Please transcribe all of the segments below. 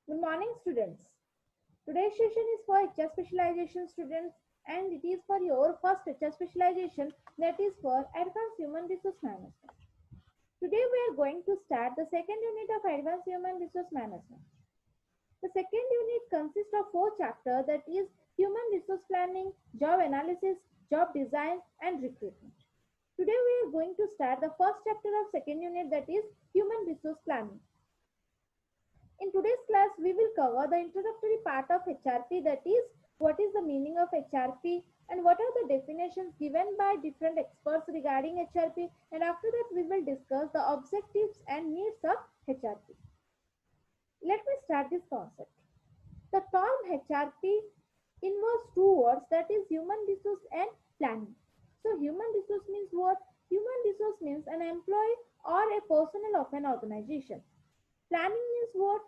Good morning, students. Today's session is for HR specialization students and it is for your first HR specialization, that is for Advanced Human Resource Management. Today we are going to start the second unit of Advanced Human Resource Management. The second unit consists of four chapters, that is Human Resource Planning, Job Analysis, Job Design and Recruitment. Today we are going to start the first chapter of second unit, that is Human Resource Planning. In today's class, we will cover the introductory part of HRP, that is, what is the meaning of HRP and what are the definitions given by different experts regarding HRP, and after that we will discuss the objectives and needs of HRP. Let me start this concept. The term HRP involves two words, that is human resource and planning. So human resource means what? Human resource means an employee or a personnel of an organization. Planning means what?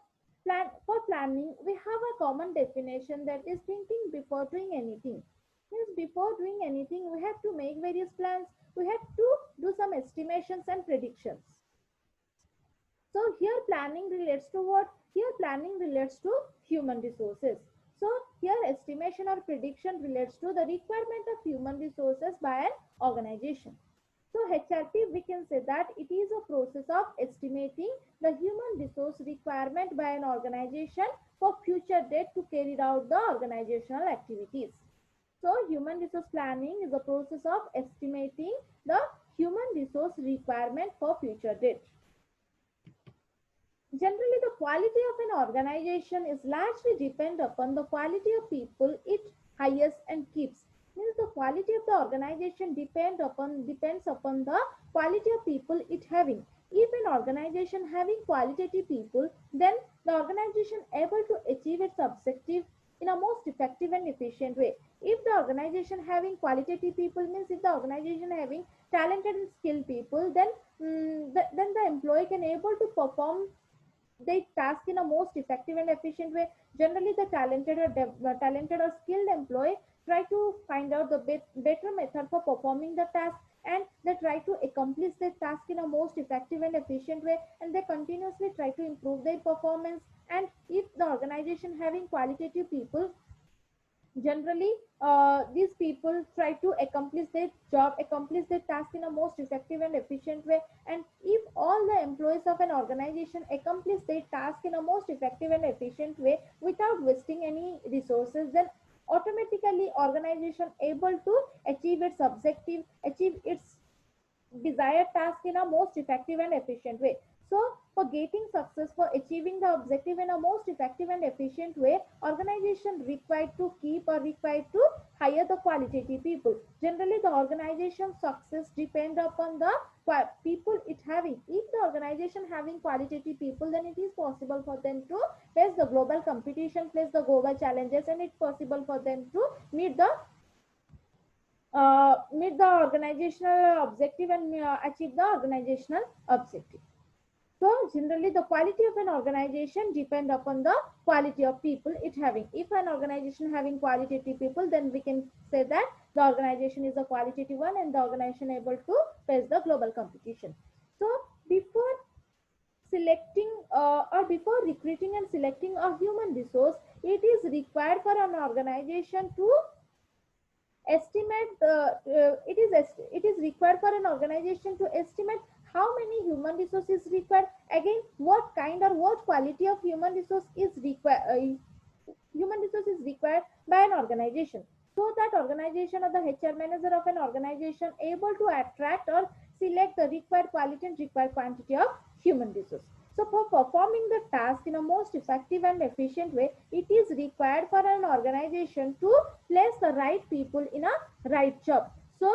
For planning, we have a common definition, that is thinking before doing anything. Means before doing anything, we have to make various plans. We have to do some estimations and predictions. So here planning relates to what? Here planning relates to human resources. So here estimation or prediction relates to the requirement of human resources by an organization. So HRP, we can say that it is a process of estimating the human resource requirement by an organization for future date to carry out the organizational activities. So human resource planning is a process of estimating the human resource requirement for future date. Generally, the quality of an organization is largely depend upon the quality of people it hires and keeps. Means the quality of the organization depends upon the quality of people it having. If an organization having qualitative people, then the organization able to achieve its objective in a most effective and efficient way. If the organization having qualitative people, means if the organization having talented and skilled people, then then the employee can able to perform they task in a most effective and efficient way. Generally, the talented or skilled employee try to find out the better method for performing the task, and they try to accomplish their task in a most effective and efficient way, and they continuously try to improve their performance. And if the organization having qualitative people, generally these people try to accomplish their task in a most effective and efficient way. And if all the employees of an organization accomplish their task in a most effective and efficient way without wasting any resources, then automatically organization able to achieve its objective, achieve its desired task in a most effective and efficient way. So, for getting success, for achieving the objective in a most effective and efficient way, organization required to keep or required to hire the qualitative people. Generally, the organization success depend upon the people it having. If the organization having qualitative people, then it is possible for them to face the global competition, face the global challenges, and it's possible for them to meet the organizational objective and achieve the organizational objective. So generally the quality of an organization depend upon the quality of people it having. If an organization having qualitative people, then we can say that the organization is a qualitative one and the organization able to face the global competition. So before selecting or before recruiting and selecting a human resource, it is required for an organization to estimate it is required for an organization to estimate how many human resources required. Again, what kind or what quality of human resource is required by an organization, so that organization or the HR manager of an organization able to attract or select the required quality and required quantity of human resource. So for performing the task in a most effective and efficient way, it is required for an organization to place the right people in a right job. So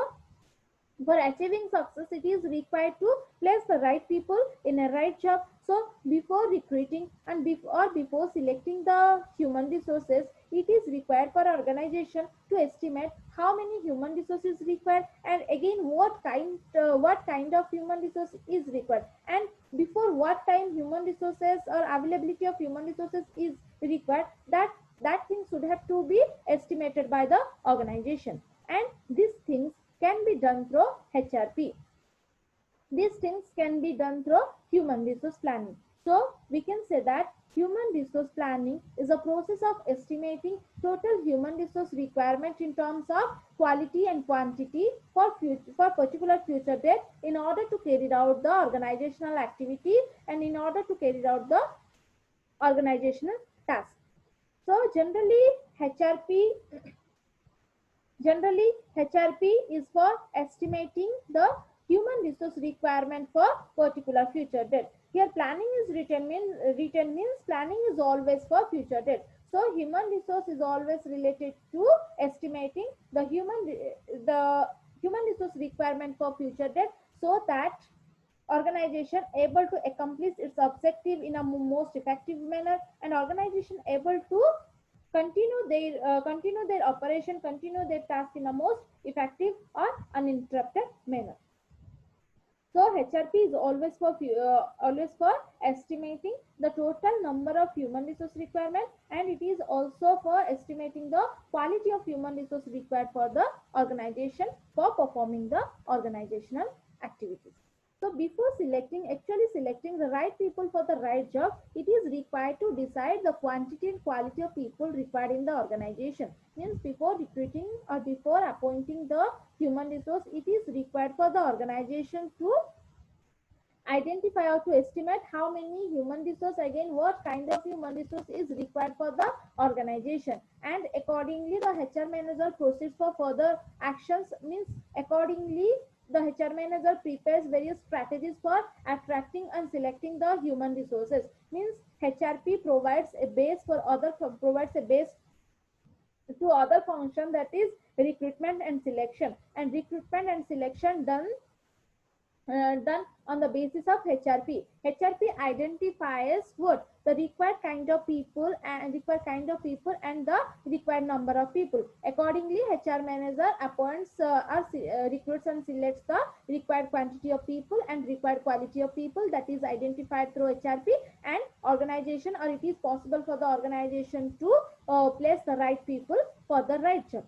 for achieving success, it is required to place the right people in a right job. So before recruiting and before selecting the human resources, it is required for organization to estimate how many human resources required, and again what kind of human resource is required, and before what time human resources or availability of human resources is required. That thing should have to be estimated by the organization, and these things can be done through HRP. These things can be done through human resource planning. So we can say that Human resource planning is a process of estimating total human resource requirement in terms of quality and quantity for particular future date in order to carry out the organizational activity and in order to carry out the organizational task. So generally HRP is for estimating the human resource requirement for particular future date. Here planning is written means planning is always for future date. So human resource is always related to estimating the human resource requirement for future date, so that organization able to accomplish its objective in a most effective manner, and organization able to continue their operation, continue their task in a most effective or uninterrupted manner. So HRP is always for estimating the total number of human resource requirement, and it is also for estimating the quality of human resource required for the organization for performing the organizational activities. So before actually selecting the right people for the right job, it is required to decide the quantity and quality of people required in the organization. Means before recruiting or before appointing the human resource, it is required for the organization to identify or to estimate how many human resource, again what kind of human resource is required for the organization, and accordingly the HR manager proceeds for further actions. Means accordingly the HR manager prepares various strategies for attracting and selecting the human resources. Means HRP provides a base to other function, that is recruitment and selection, and recruitment and selection done on the basis of HRP. HRP identifies what the required kind of people and the required number of people. Accordingly, HR manager appoints recruits and selects the required quantity of people and required quality of people, that is identified through HRP, and organization, or it is possible for the organization to place the right people for the right job.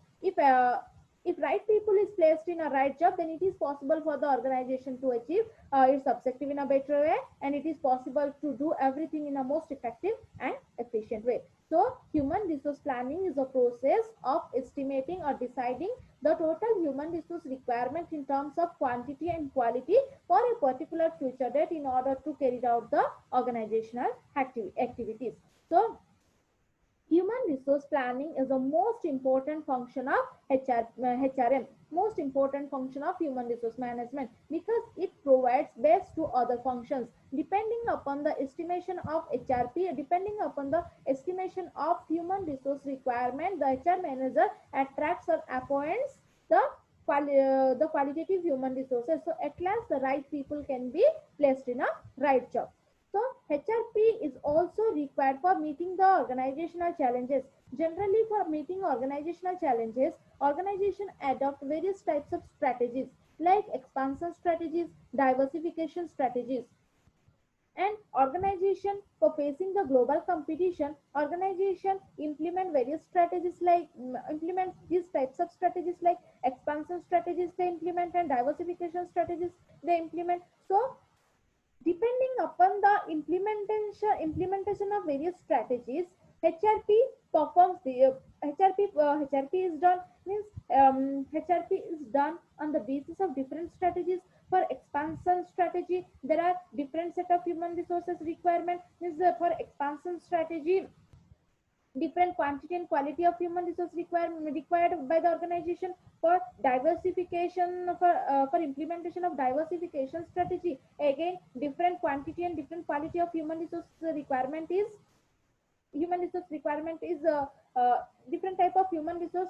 If right people is placed in a right job, then it is possible for the organization to achieve its objective in a better way, and it is possible to do everything in a most effective and efficient way. So human resource planning is a process of estimating or deciding the total human resource requirement in terms of quantity and quality for a particular future date in order to carry out the organizational activities. So human resource planning is the most important function of HRM, most important function of human resource management, because it provides base to other functions. Depending upon the estimation of HRP, depending upon the estimation of human resource requirement, the HR manager attracts or appoints the qualitative human resources. So at last the right people can be placed in a right job. So HRP is also required for meeting the organizational challenges. Generally, for meeting organizational challenges, organization adopt various types of strategies like expansion strategies, diversification strategies, and organization for facing the global competition. Organization implement various strategies like implement these types of strategies like expansion strategies they implement, and diversification strategies they implement. So depending upon the implementation of various strategies, HRP performs the HRP is done means HRP is done on the basis of different strategies. For expansion strategy, there are different set of human resources requirement. Means for expansion strategy, different quantity and quality of human resource required by the organization. For diversification, for implementation of diversification strategy, again different quantity and different quality of human resource requirement is different type of human resource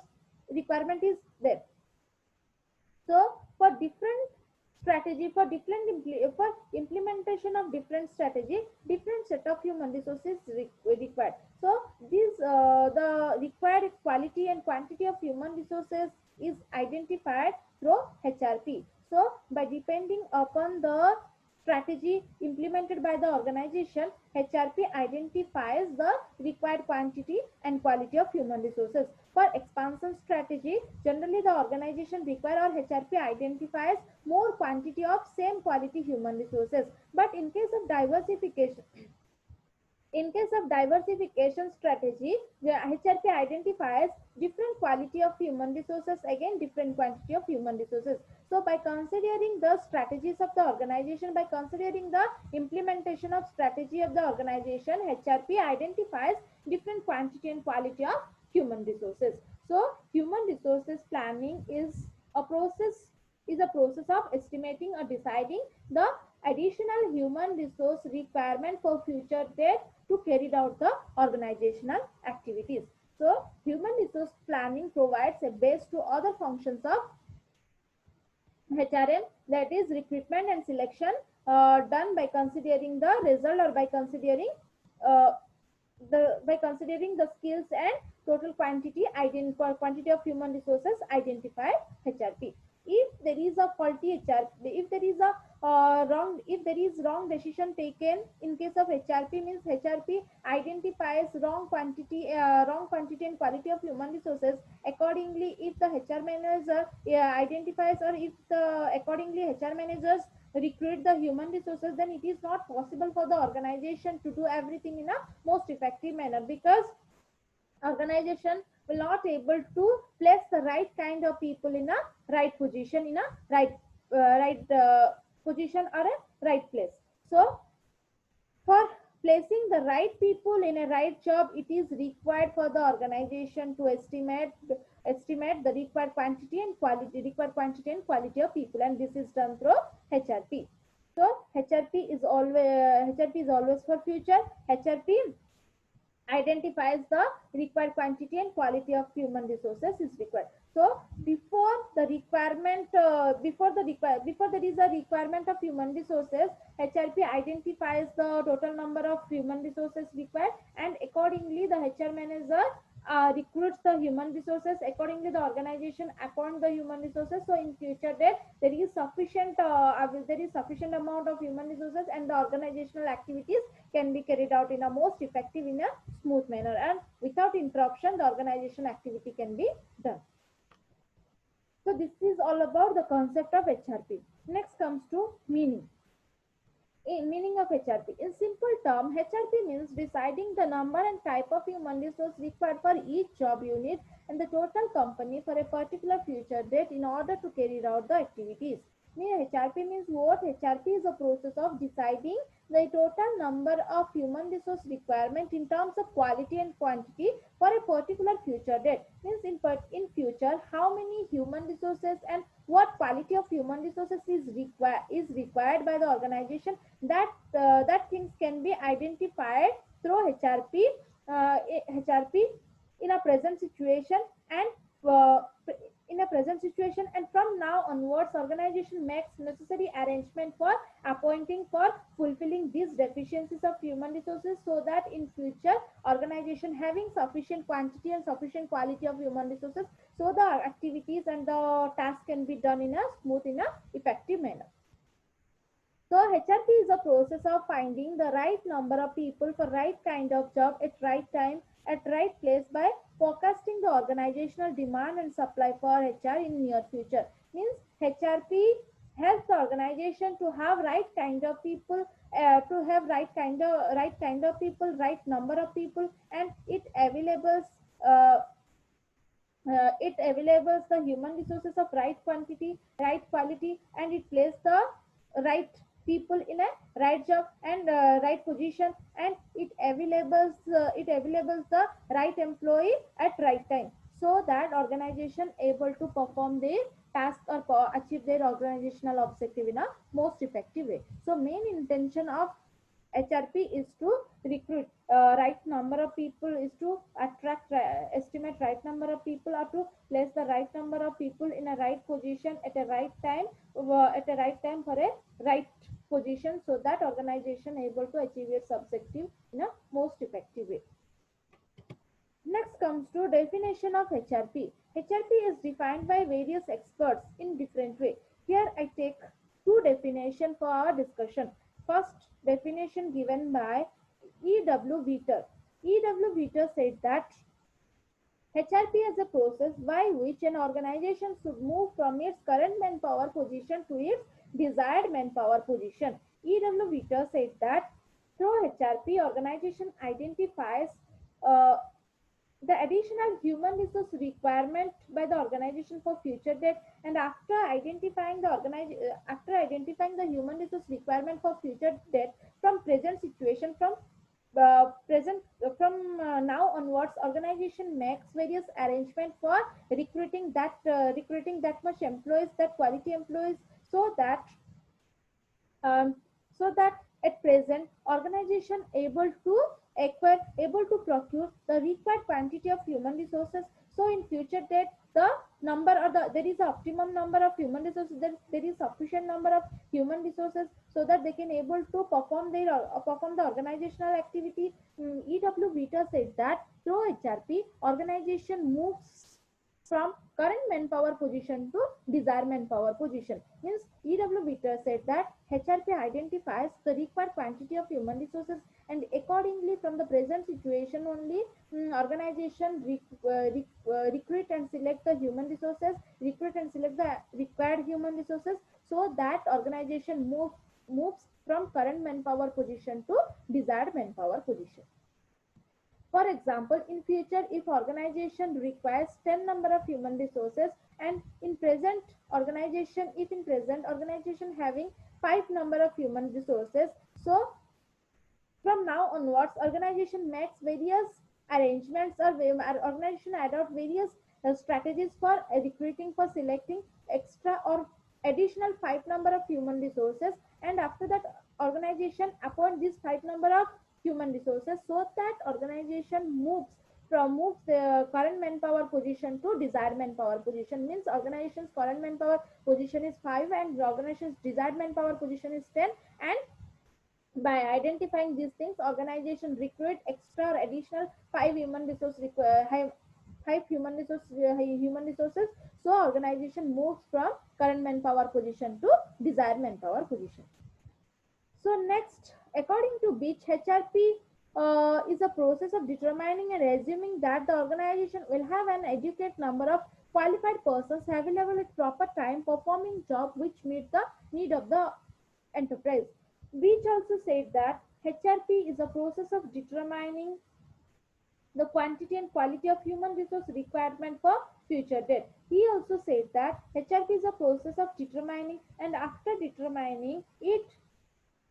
requirement is there. So for different strategy, for implementation of different strategy, different set of human resources required. So this the required quality and quantity of human resources is identified through HRP. So by depending upon the strategy implemented by the organization, HRP identifies the required quantity and quality of human resources. For expansion strategy, generally the organization require or HRP identifies more quantity of same quality human resources. But in case of diversification, In case of diversification strategy, the HRP identifies different quality of human resources, again different quantity of human resources. So by considering the strategies of the organization, by considering the implementation of strategy of the organization, HRP identifies different quantity and quality of human resources. So human resources planning is a process of estimating or deciding the additional human resource requirement for future date to carry out the organizational activities. So human resource planning provides a base to other functions of HRM, that is recruitment and selection, done by considering the result or uh, by considering the skills and total quantity of human resources identified HRP. If there is a faulty HRP, if there is wrong decision taken in case of HRP, means HRP identifies wrong quantity and quality of human resources. Accordingly, if the HR manager identifies, or if the accordingly HR managers recruit the human resources, then it is not possible for the organization to do everything in a most effective manner, because organization will not able to place the right kind of people in a right position, in a right position or a right place. So for placing the right people in a right job, it is required for the organization to estimate the required quantity and quality of people, and this is done through HRP. So HRP is always for future. HRP identifies the required quantity and quality of human resources is required. So before there is a requirement of human resources, HRP identifies the total number of human resources required, and accordingly the HR manager recruits the human resources. Accordingly, the organization appoint the human resources. So in future that there is sufficient amount of human resources, and the organizational activities can be carried out in a most effective, in a smooth manner, and without interruption the organization activity can be done. So this is all about the concept of HRP. Next comes to meaning. In meaning of HRP. In simple term, HRP means deciding the number and type of human resource required for each job unit and the total company for a particular future date in order to carry out the activities. HRP means what? HRP is a process of deciding the total number of human resource requirement in terms of quality and quantity for a particular future date. Means in future, how many human resources and what quality of human resources is required by the organization, that things can be identified through HRP in a present situation, and uh, and from now onwards organization makes necessary arrangement for fulfilling these deficiencies of human resources, so that in future organization having sufficient quantity and sufficient quality of human resources, so the activities and the task can be done in a smooth, in a effective manner. So HRP is a process of finding the right number of people for right kind of job at right time at right place by forecasting the organizational demand and supply for HR in near future. Means HRP helps the organization to have right kind of people, right kind of people, right number of people, and uh, it avails the human resources of right quantity, right quality, and it places the right people in a right job and right position, and it avails the right employee at right time, so that organization able to perform their task or achieve their organizational objective in a most effective way. So main intention of HRP is to recruit right number of people, is to estimate right number of people, or to place the right number of people in a right position at a right time for a right position, so that organization able to achieve its objective in a most effective way. Next comes to definition of HRP. HRP is defined by various experts in different way. Here I take two definitions for our discussion. First definition given by E.W. Veter. E.W. Veter said that HRP is a process by which an organization should move from its current manpower position to its desired manpower position. E.W. Veter said that Through HRP, organization identifies uh, the additional human resource requirement by the organization for future date, and after identifying the human resource requirement for future date from present situation present from now onwards, organization makes various arrangement for recruiting that much employees, that quality employees, so that um, at present organization able to procure the required quantity of human resources. So in future that the number or there is a optimum number of human resources, there is sufficient number of human resources, so that they can able to perform the organizational activity. EW Vita said that through HRP, organization moves from current manpower position to desired manpower position. Means EW Bitter said that HRP identifies the required quantity of human resources, and accordingly from the present situation only, organization recruit and select the human resources, recruit and select the required human resources, so that organization moves from current manpower position to desired manpower position. For example, in future, if organization requires 10 number of human resources, and in present organization having 5 number of human resources, so from now onwards, organization makes various arrangements, or organization adopt various strategies for recruiting, for selecting extra or additional 5 number of human resources, and after that organization appoint this 5 number of human resources, so that organization moves the current manpower position to desired manpower position. Means organization's current manpower position is 5 and the organization's desired manpower position is 10, and by identifying these things, organization recruit extra or additional 5 human resources, so organization moves from current manpower position to desired manpower position. So next, according to which HRP is a process of determining and assuming that the organization will have an adequate number of qualified persons available at proper time performing job which meet the need of the enterprise. Beach also said that HRP is a process of determining the quantity and quality of human resource requirement for future date. He also said that HRP is a process of determining, and after determining it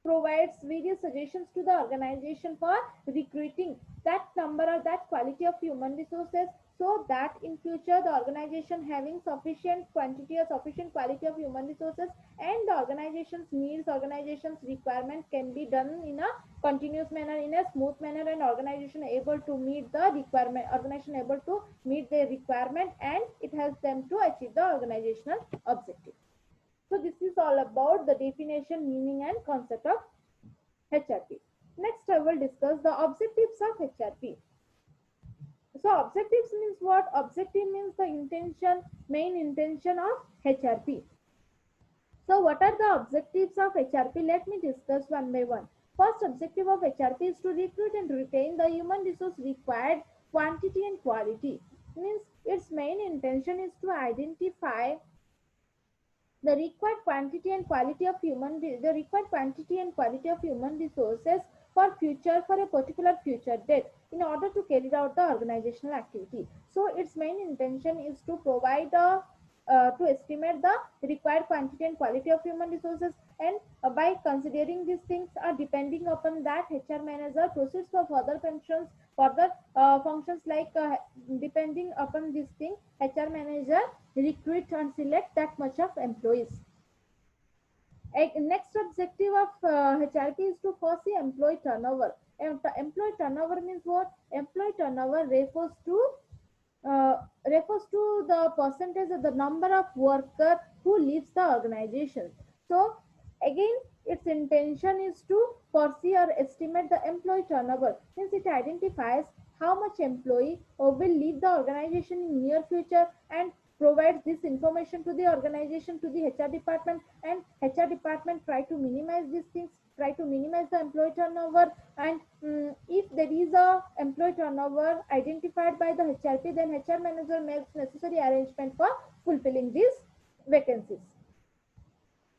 provides various suggestions to the organization for recruiting that number or that quality of human resources, so that in future the organization having sufficient quantity or sufficient quality of human resources, and the organization's needs, organization's requirement can be done in a continuous manner, in a smooth manner, and organization able to meet their requirement, and it helps them to achieve the organizational objective. So this is all about the definition, meaning and concept of HRP. Next, I will discuss the objectives of HRP. So objectives means what? Objective means the main intention of HRP. So what are the objectives of HRP? Let me discuss one by one. First objective of HRP is to recruit and retain the human resource required quantity and quality. Means its main intention is to identify the required quantity and quality of human resources for a particular future date in order to carry out the organizational activity. So its main intention is to provide to estimate the required quantity and quality of human resources, and by considering these things, depending upon that, HR manager proceeds for further functions like depending upon this thing, HR manager recruit and select that much of employees. Next objective of HRP is to foresee employee turnover. Employee turnover means what? Employee turnover refers to the percentage of the number of worker who leaves the organization. So again, its intention is to foresee or estimate the employee turnover. Since it identifies how much employee will leave the organization in near future, and provides this information to the organization, to the HR department, and HR department try to minimize these things, try to minimize the employee turnover, and if there is a employee turnover identified by the HRP, then HR manager makes necessary arrangement for fulfilling these vacancies.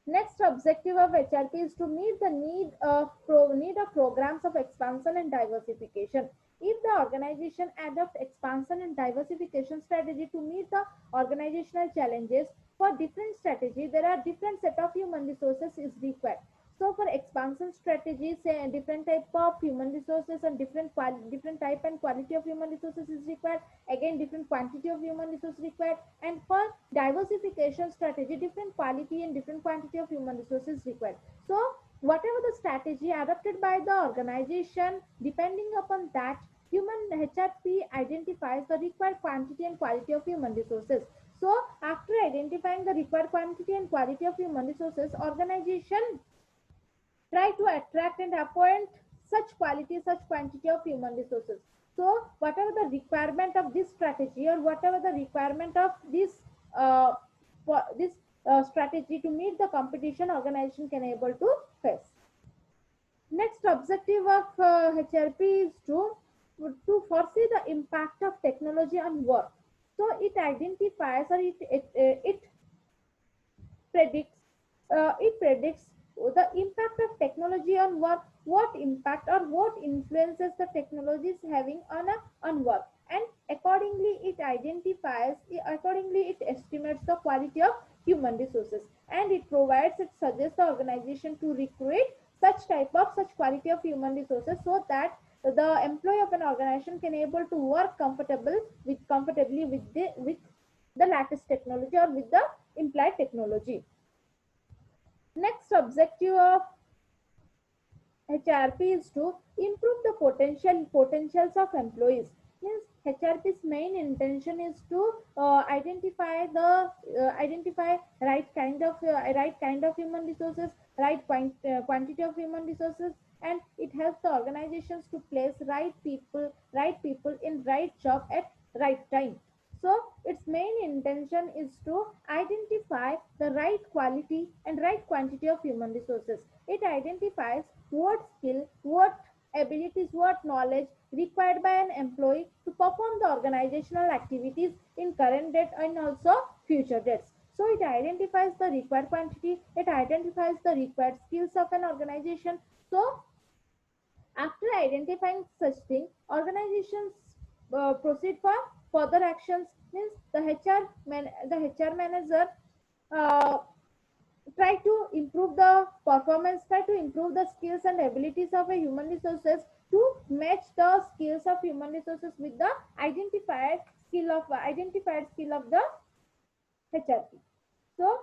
Next objective of HRP is to meet the need of programs of expansion and diversification. If the organization adopts expansion and diversification strategy to meet the organizational challenges, for different strategy there are different set of human resources is required. So for expansion strategies, different type of human resources and different type and quality of human resources is required. Again, different quantity of human resources required. And for diversification strategy, different quality and different quantity of human resources required. So whatever the strategy adopted by the organization, depending upon that, human HRP identifies the required quantity and quality of human resources. So after identifying the required quantity and quality of human resources, organization try to attract and appoint such quality, such quantity of human resources. So whatever the requirement of this strategy or whatever the requirement of uh, this strategy to meet the competition, organization can able to face. Next objective of HRP is to foresee the impact of technology on work. So it identifies or it predicts it predicts the impact of technology on work, what impact or what influences the technology is having on work, and accordingly it estimates the quality of human resources, and it suggests the organization to recruit such quality of human resources so that the employee of an organization can able to work comfortably with the latest technology or with the implied technology. Next objective of HRP is to improve the potentials of employees. Means HRP's main intention is to identify right kind of human resources, quantity of human resources, and it helps the organizations to place right people in right job at right time. So its main intention is to identify the right quality and right quantity of human resources. It identifies what skill, what abilities, what knowledge required by an employee to perform the organizational activities in current date and also future dates. So it identifies the required quantity, it identifies the required skills of an organization. So after identifying such thing, organizations proceed for further actions. Means the HR manager uh, try to improve the performance, try to improve the skills and abilities of a human resources to match the skills of human resources with the identified skill of the HRP. So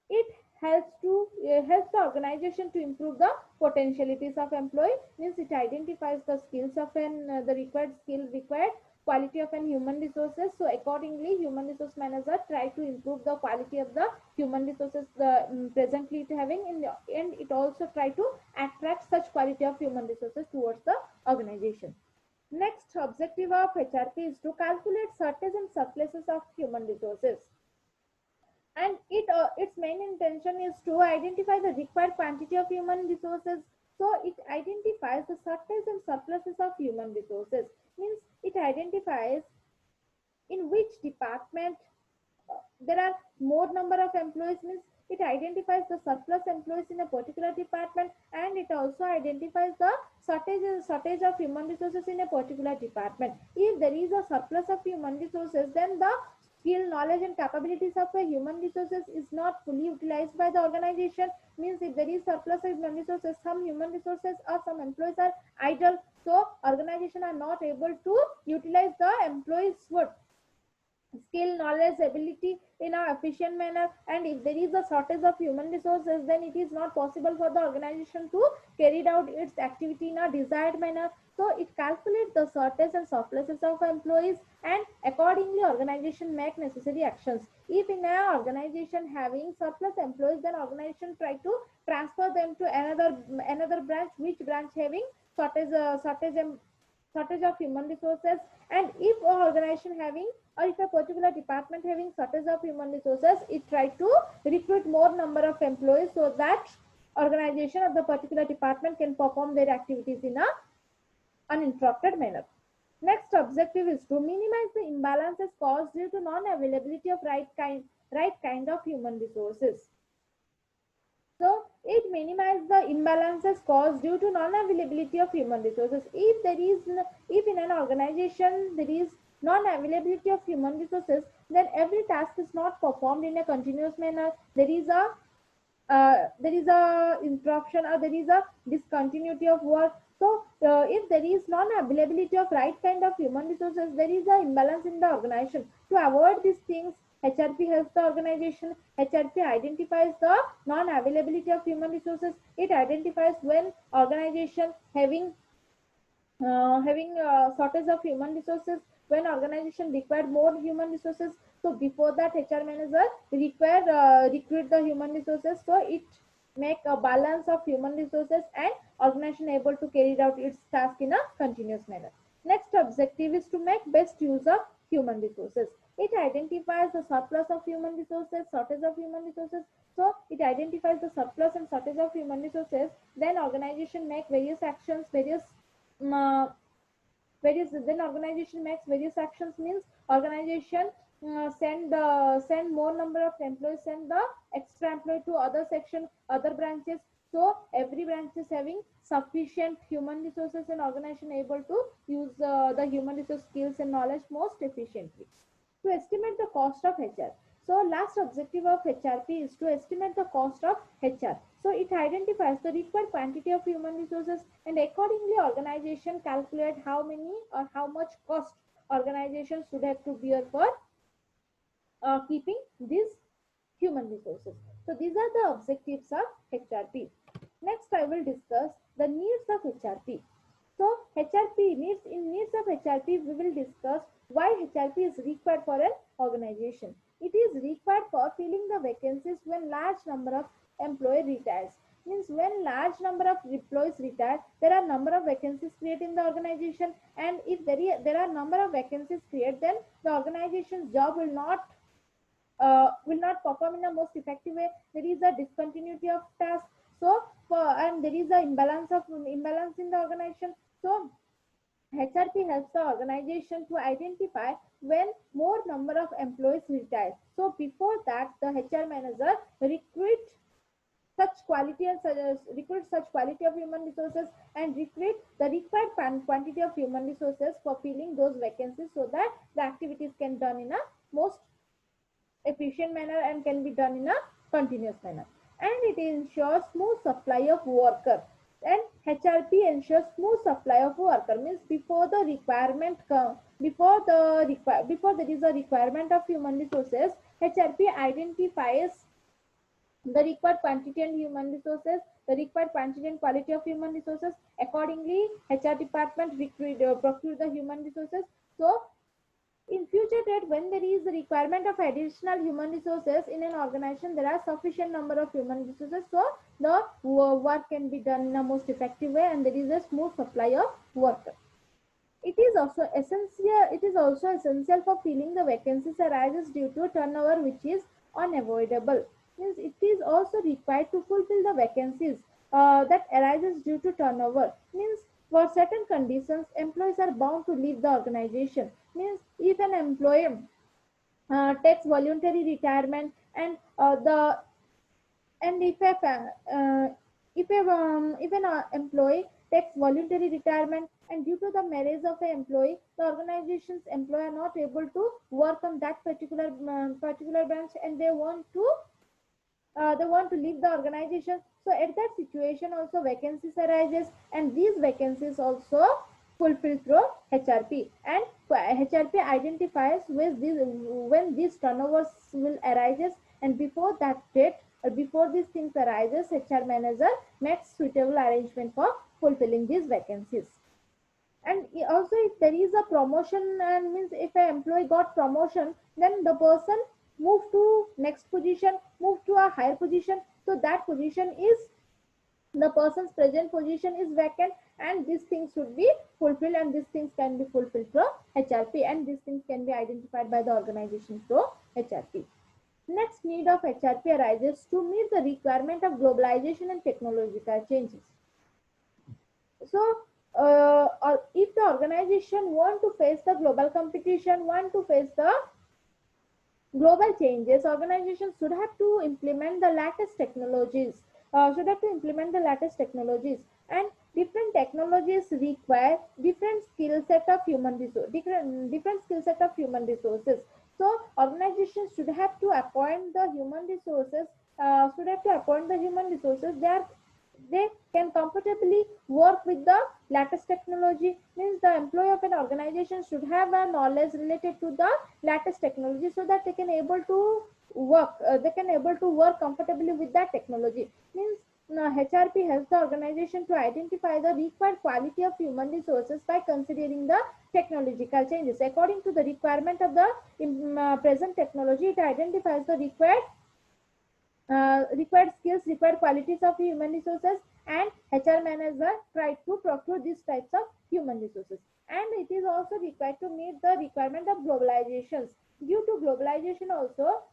it helps the organization to improve the potentialities of employee. Means it identifies the skills of the required quality of an human resources. So accordingly, human resource manager try to improve the quality of the human resources presently it having in the, and it also try to attract such quality of human resources towards the organization. Next objective of HRP is to calculate shortages and surpluses of human resources, and its main intention is to identify the required quantity of human resources. So it identifies the shortages and surpluses of human resources. Means it identifies in which department there are more number of employees. Means it identifies the surplus employees in a particular department, and it also identifies the shortage of human resources in a particular department. If there is a surplus of human resources, then the skill, knowledge and capabilities of a human resources is not fully utilized by the organization. Means if there is surplus of human resources, some human resources or some employees are idle, so organization are not able to utilize the employees what skill, knowledge, ability in a efficient manner. And if there is a shortage of human resources, then it is not possible for the organization to carry out its activity in a desired manner. So it calculates the shortage and surpluses of employees, and accordingly organization make necessary actions. If in an organization having surplus employees, then organization try to transfer them to another branch, which branch having shortage of human resources. And if an organization having, or if a particular department having shortage of human resources, it try to recruit more number of employees so that organization of the particular department can perform their activities in a uninterrupted manner. Next objective is to minimize the imbalances caused due to non-availability of right kind of human resources. So it minimizes the imbalances caused due to non-availability of human resources. If in an organization there is non-availability of human resources, then every task is not performed in a continuous manner. There is a interruption or there is a discontinuity of work. So if there is non-availability of right kind of human resources, there is an imbalance in the organization. To avoid these things, HRP helps the organization. HRP identifies the non-availability of human resources. It identifies when organization having shortage of human resources, when organization require more human resources. So before that, HR manager require recruit the human resources, so it make a balance of human resources and organization able to carry out its task in a continuous manner. Next objective is to make best use of human resources. It identifies the surplus of human resources, shortage of human resources. So it identifies the surplus and shortage of human resources. Then organization make various actions, uh, then organization makes various actions, means organization send more number of employees, send the extra employee to other section, other branches. So every branch is having sufficient human resources and organization able to use the human resource skills and knowledge most efficiently. To estimate the cost of HR. So last objective of HRP is to estimate the cost of HR. So it identifies the required quantity of human resources, and accordingly organization calculate how many or how much cost organization should have to bear for keeping these human resources. So these are the objectives of HRP. Next I will discuss the needs of HRP. So HRP needs, in needs of HRP we will discuss why HRP is required for an organization. It is required for filling the vacancies when large number of employee retires. Means when large number of employees retire, there are number of vacancies created in the organization, and if there are number of vacancies created, then the organization's job will not perform in a most effective way. There is a discontinuity of tasks. So and there is a imbalance in the organization. So HRP helps the organization to identify when more number of employees retire. So before that, the HR manager recruit such quality of human resources and recruit the required quantity of human resources for filling those vacancies, so that the activities can done in a most efficient manner and can be done in a continuous manner. And it ensures smooth supply of worker. And HRP ensures smooth supply of worker, means before the requirement before there is a requirement of human resources, HRP identifies the required quantity and human resources, the required quantity and quality of human resources. Accordingly, HR department procure the human resources. So in future date, when there is a requirement of additional human resources in an organization, there are sufficient number of human resources, so the work can be done in a most effective way and there is a smooth supply of workers. It is also essential for filling the vacancies arises due to turnover which is unavoidable. Means it is also required to fulfill the vacancies that arises due to turnover. Means for certain conditions, employees are bound to leave the organization. Means if an employee takes voluntary retirement, and if an employee takes voluntary retirement, and due to the marriage of an employee, the organization's employee are not able to work on that particular branch, and they want to leave the organization. So at that situation also vacancies arises, and these vacancies also fulfilled through HRP. And HRP identifies when these turnovers will arises, and before that date or before these things arises, HR manager makes suitable arrangement for fulfilling these vacancies. And also if there is a promotion, and means if an employee got promotion, then the person move to next position, move to a higher position, so that position is, the person's present position is vacant, and these things should be fulfilled, and these things can be fulfilled through HRP, and these things can be identified by the organization through HRP. Next need of HRP arises to meet the requirement of globalization and technological changes. So or if the organization want to face the global competition, want to face the global changes, organizations should have to implement the latest technologies. should have to implement the latest technologies, and different technologies require different skill set of human resource, different skill set of human resources. So organizations should have to appoint the human resources, they can comfortably work with the latest technology. Means the employee of an organization should have a knowledge related to the latest technology, so that they can able to work comfortably with that technology. Means HRP helps the organization to identify the required quality of human resources by considering the technological changes according to the requirement of the present technology. It identifies the required skills, required qualities of human resources, and HR manager try to procure these types of human resources. And it is also required to meet the requirement of globalizations. Due to globalization also,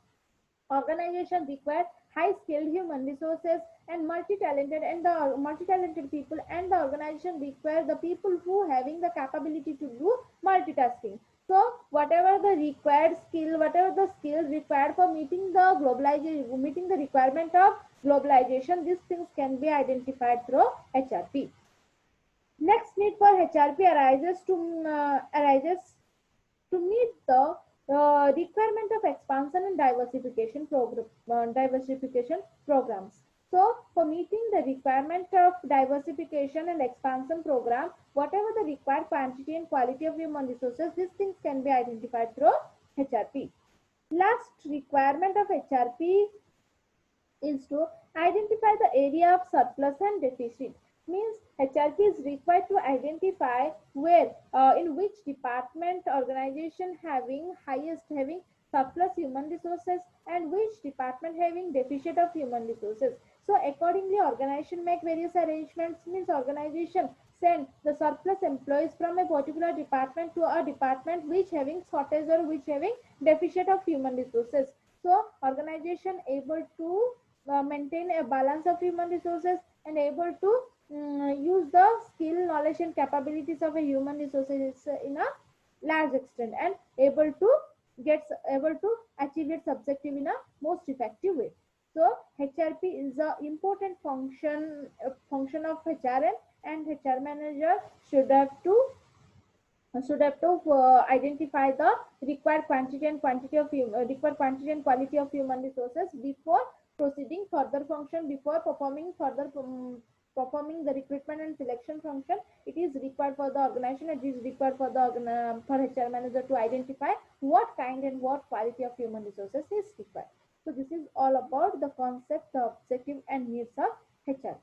organization require high skilled human resources and multi-talented people, and the organization require the people who having the capability to do multitasking. So whatever the skill required for meeting the requirement of globalization, these things can be identified through HRP. Next need for HRP arises to meet the requirement of expansion and diversification programs. So, for meeting the requirement of diversification and expansion program, whatever the required quantity and quality of human resources, these things can be identified through HRP. Last requirement of HRP is to identify the area of surplus and deficit. Means HRP is required to identify where, in which department organization having surplus human resources, and which department having deficit of human resources. So accordingly, organization make various arrangements. Means organization send the surplus employees from a particular department to a department which having shortage or which having deficit of human resources. So organization able to maintain a balance of human resources, and able to use the skill, knowledge, and capabilities of a human resources in a large extent, and able to achieve its objective in a most effective way. So HRP is a important function of HRM, and HR manager should have to identify the required quantity and quality of human resources before proceeding further function, before performing the recruitment and selection function. It is required for the organization, it is required for the for HR manager to identify what kind and what quality of human resources is required. So this is all about the concept, the objective, and needs of HR.